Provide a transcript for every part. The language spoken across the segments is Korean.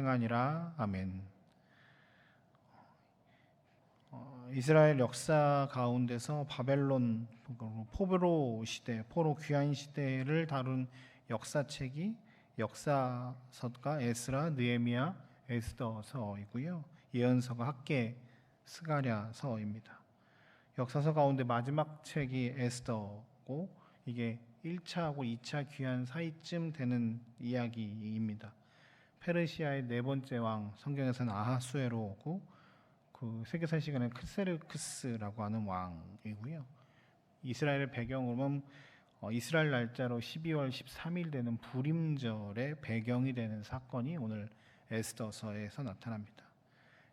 행하니라. 아멘. 이스라엘 역사 가운데서 바벨론 포로 시대, 포로 귀환 시대를 다룬 역사책이 역사서가 에스라, 느헤미야, 에스더서이고요. 예언서가 학개, 스가랴서입니다. 역사서 가운데 마지막 책이 에스더고 이게 1차하고 2차 귀환 사이쯤 되는 이야기입니다. 페르시아의 네 번째 왕, 성경에서는 아하수에로고 그 세계사 시간에 크세르크스라고 하는 왕이고요. 이스라엘의 배경으로는 이스라엘 날짜로 12월 13일 되는 부림절의 배경이 되는 사건이 오늘 에스더서에서 나타납니다.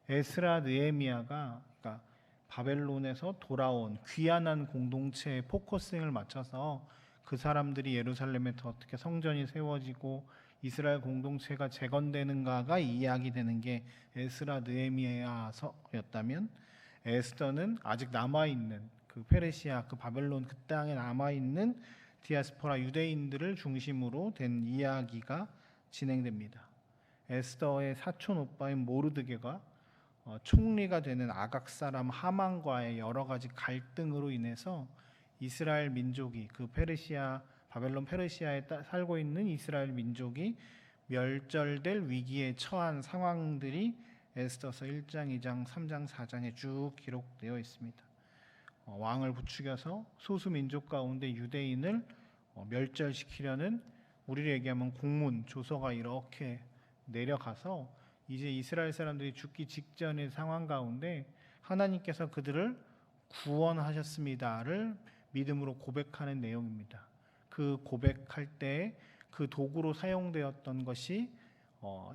에스라, 느헤미야가 그러니까 바벨론에서 돌아온 귀환한 공동체의 포커싱을 맞춰서 그 사람들이 예루살렘에 어떻게 성전이 세워지고 이스라엘 공동체가 재건되는가가 이야기되는 게 에스라, 느헤미야서였다면 에스더는 아직 남아있는 그 페르시아, 그 바벨론 그 땅에 남아있는 디아스포라 유대인들을 중심으로 된 이야기가 진행됩니다. 에스더의 사촌 오빠인 모르드게가 총리가 되는 아각 사람 하만과의 여러 가지 갈등으로 인해서 이스라엘 민족이 그 페르시아 바벨론 페르시아에 살고 있는 이스라엘 민족이 멸절될 위기에 처한 상황들이 에스더서 1장, 2장, 3장, 4장에 쭉 기록되어 있습니다. 왕을 부추겨서 소수 민족 가운데 유대인을 멸절시키려는 우리를 얘기하면 공문, 조서가 이렇게 내려가서 이제 이스라엘 사람들이 죽기 직전의 상황 가운데 하나님께서 그들을 구원하셨습니다를 믿음으로 고백하는 내용입니다. 그 고백할 때 그 도구로 사용되었던 것이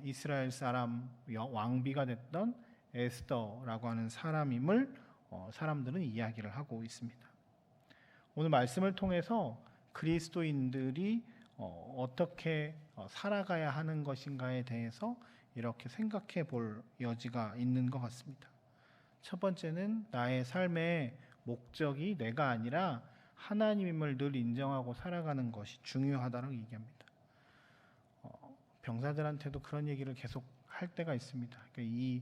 이스라엘 사람 왕비가 됐던 에스더라고 하는 사람임을 사람들은 이야기를 하고 있습니다. 오늘 말씀을 통해서 그리스도인들이 어떻게 살아가야 하는 것인가에 대해서 이렇게 생각해 볼 여지가 있는 것 같습니다. 첫 번째는 나의 삶의 목적이 내가 아니라 하나님임을 늘 인정하고 살아가는 것이 중요하다고 얘기합니다. 병사들한테도 그런 얘기를 계속 할 때가 있습니다. 그러니까 이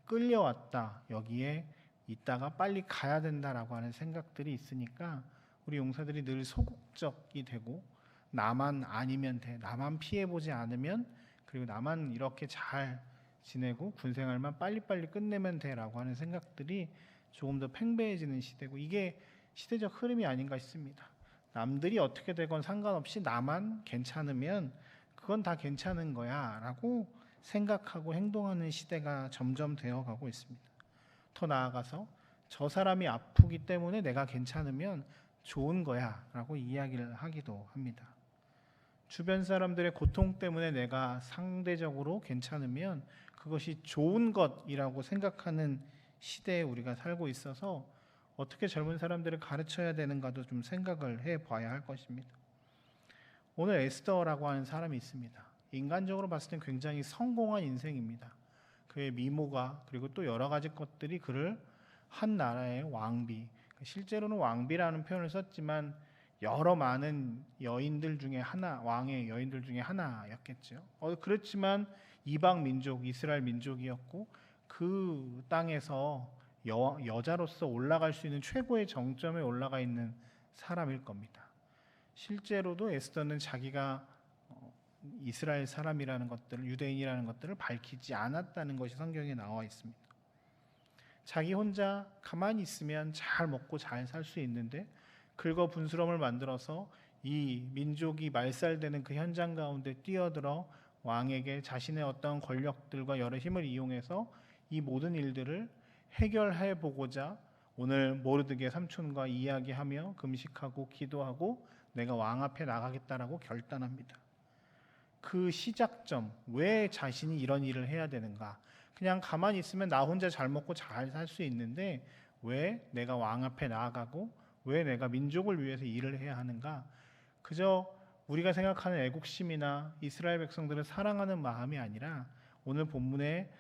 끌려왔다, 여기에 있다가 빨리 가야 된다라고 하는 생각들이 있으니까 우리 용사들이 늘 소극적이 되고 나만 아니면 돼, 나만 피해보지 않으면, 그리고 나만 이렇게 잘 지내고 군생활만 빨리빨리 끝내면 돼라고 하는 생각들이 조금 더 팽배해지는 시대고, 이게 시대적 흐름이 아닌가 싶습니다. 남들이 어떻게 되건 상관없이 나만 괜찮으면 그건 다 괜찮은 거야 라고 생각하고 행동하는 시대가 점점 되어가고 있습니다. 더 나아가서 저 사람이 아프기 때문에 내가 괜찮으면 좋은 거야 라고 이야기를 하기도 합니다. 주변 사람들의 고통 때문에 내가 상대적으로 괜찮으면 그것이 좋은 것이라고 생각하는 시대에 우리가 살고 있어서 어떻게 젊은 사람들을 가르쳐야 되는가도 좀 생각을 해봐야 할 것입니다. 오늘 에스더라고 하는 사람이 있습니다. 인간적으로 봤을 땐 굉장히 성공한 인생입니다. 그의 미모가, 그리고 또 여러 가지 것들이 그를 한 나라의 왕비, 실제로는 왕비라는 표현을 썼지만 여러 많은 여인들 중에 하나, 왕의 여인들 중에 하나였겠죠. 그렇지만 이방 민족, 이스라엘 민족이었고 그 땅에서 여자로서 올라갈 수 있는 최고의 정점에 올라가 있는 사람일 겁니다. 실제로도 에스더는 자기가 이스라엘 사람이라는 것들을, 유대인이라는 것들을 밝히지 않았다는 것이 성경에 나와 있습니다. 자기 혼자 가만히 있으면 잘 먹고 잘 살 수 있는데 긁어 분수럼을 만들어서 이 민족이 말살되는 그 현장 가운데 뛰어들어 왕에게 자신의 어떤 권력들과 여러 힘을 이용해서 이 모든 일들을 해결해 보고자 오늘 모르드게 삼촌과 이야기하며 금식하고 기도하고 내가 왕 앞에 나가겠다라고 결단합니다. 그 시작점, 왜 자신이 이런 일을 해야 되는가? 그냥 가만히 있으면 나 혼자 잘 먹고 잘 살 수 있는데 왜 내가 왕 앞에 나아가고 왜 내가 민족을 위해서 일을 해야 하는가? 그저 우리가 생각하는 애국심이나 이스라엘 백성들을 사랑하는 마음이 아니라 오늘 본문에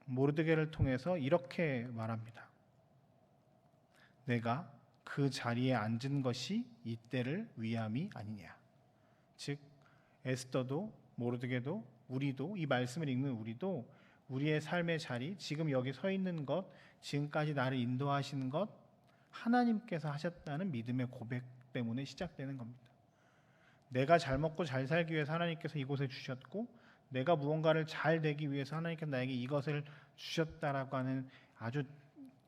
모르드게를 통해서 이렇게 말합니다. 내가 그 자리에 앉은 것이 이때를 위함이 아니냐. 즉 에스더도 모르드게도 우리도, 이 말씀을 읽는 우리도 우리의 삶의 자리, 지금 여기 서 있는 것, 지금까지 나를 인도하시는 것 하나님께서 하셨다는 믿음의 고백 때문에 시작되는 겁니다. 내가 잘 먹고 잘 살기 위해서 하나님께서 이곳에 주셨고, 내가 무언가를 잘 되기 위해서 하나님께서 나에게 이것을 주셨다라고 하는 아주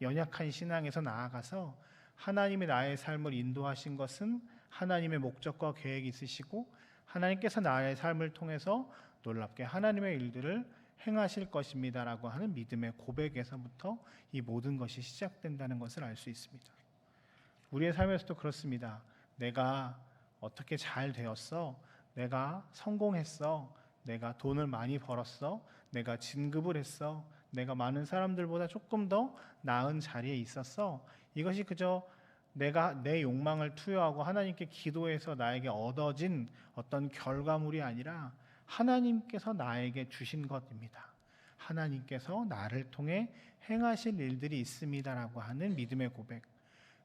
연약한 신앙에서 나아가서 하나님이 나의 삶을 인도하신 것은 하나님의 목적과 계획이 있으시고, 하나님께서 나의 삶을 통해서 놀랍게 하나님의 일들을 행하실 것입니다라고 하는 믿음의 고백에서부터 이 모든 것이 시작된다는 것을 알 수 있습니다. 우리의 삶에서도 그렇습니다. 내가 어떻게 잘 되었어? 내가 성공했어? 내가 돈을 많이 벌었어? 내가 진급을 했어? 내가 많은 사람들보다 조금 더 나은 자리에 있었어? 이것이 그저 내가 내 욕망을 투여하고 하나님께 기도해서 나에게 얻어진 어떤 결과물이 아니라 하나님께서 나에게 주신 것입니다. 하나님께서 나를 통해 행하실 일들이 있습니다라고 하는 믿음의 고백.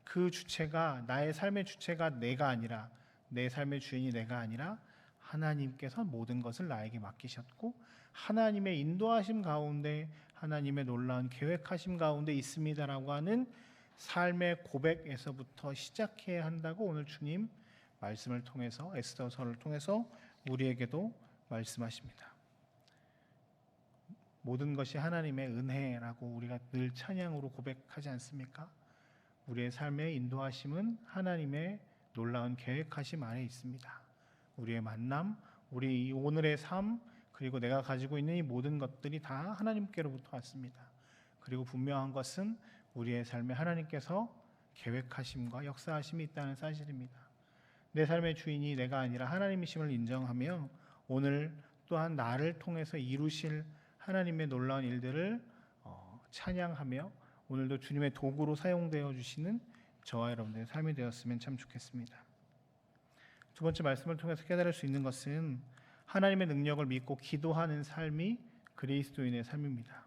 그 주체가, 나의 삶의 주체가 내가 아니라, 내 삶의 주인이 내가 아니라 하나님께서 모든 것을 나에게 맡기셨고, 하나님의 인도하심 가운데, 하나님의 놀라운 계획하심 가운데 있습니다라고 하는 삶의 고백에서부터 시작해야 한다고 오늘 주님 말씀을 통해서, 에스더서를 통해서 우리에게도 말씀하십니다. 모든 것이 하나님의 은혜라고 우리가 늘 찬양으로 고백하지 않습니까? 우리의 삶의 인도하심은 하나님의 놀라운 계획하심 안에 있습니다. 우리의 만남, 우리 오늘의 삶, 그리고 내가 가지고 있는 이 모든 것들이 다 하나님께로부터 왔습니다. 그리고 분명한 것은 우리의 삶에 하나님께서 계획하심과 역사하심이 있다는 사실입니다. 내 삶의 주인이 내가 아니라 하나님이심을 인정하며 오늘 또한 나를 통해서 이루실 하나님의 놀라운 일들을 찬양하며 오늘도 주님의 도구로 사용되어 주시는 저와 여러분들의 삶이 되었으면 참 좋겠습니다. 두 번째 말씀을 통해서 깨달을 수 있는 것은 하나님의 능력을 믿고 기도하는 삶이 그리스도인의 삶입니다.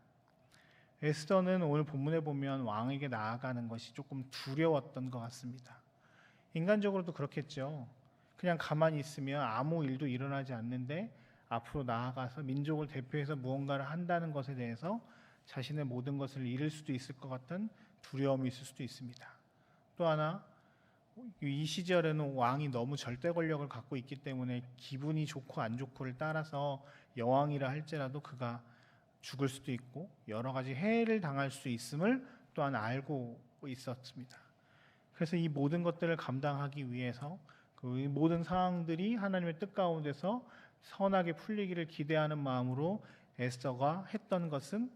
에스더는 오늘 본문에 보면 왕에게 나아가는 것이 조금 두려웠던 것 같습니다. 인간적으로도 그렇겠죠. 그냥 가만히 있으면 아무 일도 일어나지 않는데 앞으로 나아가서 민족을 대표해서 무언가를 한다는 것에 대해서 자신의 모든 것을 잃을 수도 있을 것 같은 두려움이 있을 수도 있습니다. 또 하나, 이 시절에는 왕이 너무 절대 권력을 갖고 있기 때문에 기분이 좋고 안 좋고를 따라서 여왕이라 할지라도 그가 죽을 수도 있고 여러 가지 해를 당할 수 있음을 또한 알고 있었습니다. 그래서 이 모든 것들을 감당하기 위해서 그 모든 상황들이 하나님의 뜻 가운데서 선하게 풀리기를 기대하는 마음으로 에스더가 했던 것은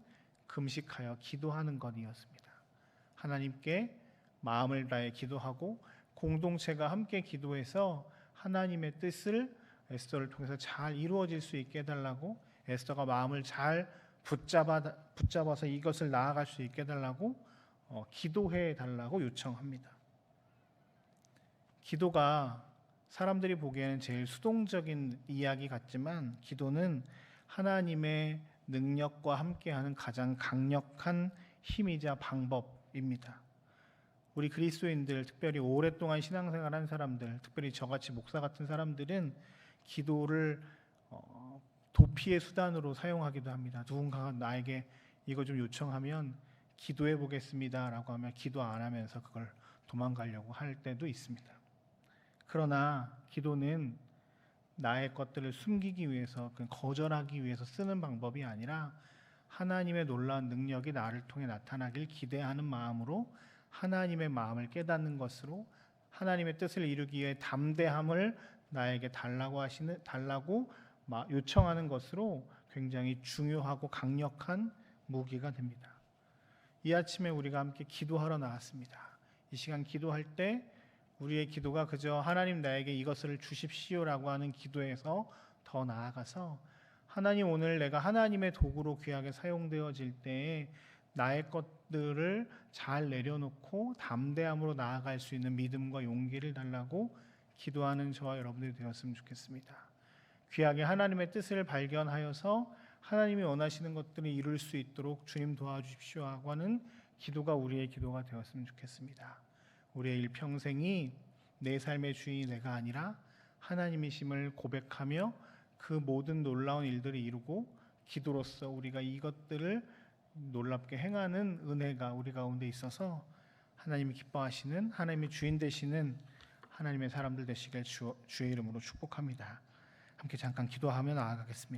금식하여 기도하는 것이었습니다. 하나님께 마음을 다해 기도하고 공동체가 함께 기도해서 하나님의 뜻을 에스더를 통해서 잘 이루어질 수 있게 해달라고, 에스더가 마음을 잘 붙잡아서 이것을 나아갈 수 있게 해달라고 기도해 달라고 요청합니다. 기도가 사람들이 보기에는 제일 수동적인 이야기 같지만 기도는 하나님의 능력과 함께하는 가장 강력한 힘이자 방법입니다. 우리 그리스도인들, 특별히 오랫동안 신앙생활한 사람들, 특별히 저같이 목사 같은 사람들은 기도를 도피의 수단으로 사용하기도 합니다. 누군가가 나에게 이거 좀 요청하면 기도해 보겠습니다라고 하면 기도 안 하면서 그걸 도망가려고 할 때도 있습니다. 그러나 기도는 나의 것들을 숨기기 위해서, 거절하기 위해서 쓰는 방법이 아니라 하나님의 놀라운 능력이 나를 통해 나타나길 기대하는 마음으로 하나님의 마음을 깨닫는 것으로 하나님의 뜻을 이루기 위해 담대함을 나에게 달라고 요청하는 것으로 굉장히 중요하고 강력한 무기가 됩니다. 이 아침에 우리가 함께 기도하러 나왔습니다. 이 시간 기도할 때 우리의 기도가 그저 하나님 나에게 이것을 주십시오라고 하는 기도에서 더 나아가서 하나님, 오늘 내가 하나님의 도구로 귀하게 사용되어질 때에 나의 것들을 잘 내려놓고 담대함으로 나아갈 수 있는 믿음과 용기를 달라고 기도하는 저와 여러분들이 되었으면 좋겠습니다. 귀하게 하나님의 뜻을 발견하여서 하나님이 원하시는 것들을 이룰 수 있도록 주님 도와주십시오 하고 하는 기도가 우리의 기도가 되었으면 좋겠습니다. 우리의 일평생이 내 삶의 주인이 내가 아니라 하나님이심을 고백하며 그 모든 놀라운 일들을 이루고 기도로서 우리가 이것들을 놀랍게 행하는 은혜가 우리 가운데 있어서 하나님이 기뻐하시는, 하나님이 주인 되시는 하나님의 사람들 되시길 주의 이름으로 축복합니다. 함께 잠깐 기도하며 나아가겠습니다.